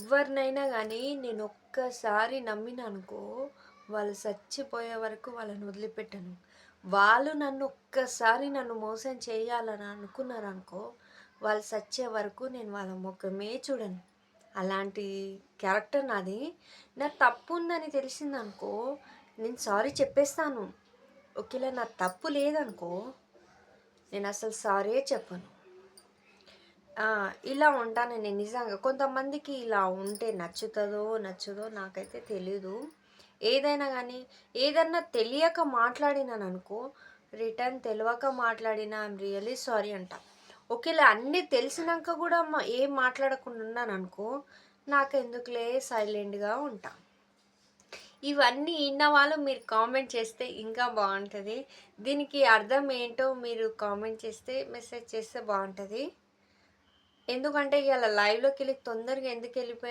ఎవరినైనా గానీ నేనొక్కసారి నమ్మిననుకో, వాళ్ళు చచ్చిపోయే వరకు వాళ్ళని వదిలిపెట్టను. వాళ్ళు నన్ను మోసం చేయాలని అనుకున్నారనుకో, వాళ్ళు సచ్చే వరకు నేను వాళ్ళ మొఖమే చూడను. అలాంటి క్యారెక్టర్ నాది. నా తప్పుందని తెలిసిందనుకో, నేను సారీ చెప్పేస్తాను. ఒకేళ నా తప్పు లేదనుకో, నేనసలు సారీయే చెప్పను. ఇలా ఉంటాను నేను నిజంగా. కొంతమందికి ఇలా ఉంటే నచ్చదో నాకైతే తెలీదు. ఏదైనా గానీ, ఏదన్నా తెలియక మాట్లాడినాననుకో, రిటర్న్ తెలవక మాట్లాడినా ఐయామ్ రియల్లీ సారీ అంటా. ఒకేళ అన్నీ తెలిసినంక గూడా ఏం మాట్లాడకుండా ఉన్నాననుకో, నాకెందుకులే సైలెంట్‌గా ఉంటా. ఇవన్నీ ఇన్నవాళ్ళు మీరు కామెంట్ చేస్తే ఇంకా బావుంటది. దీనికి అర్థం ఏంటో మీరు కామెంట్ చేస్తే, మెసేజ్ చేస్తే బావుంటది. ఎందుకంటే ఇయాల లైవ్‌లోకెళ్ళి తొందరగా ఎందుకెళ్ళిపోయాను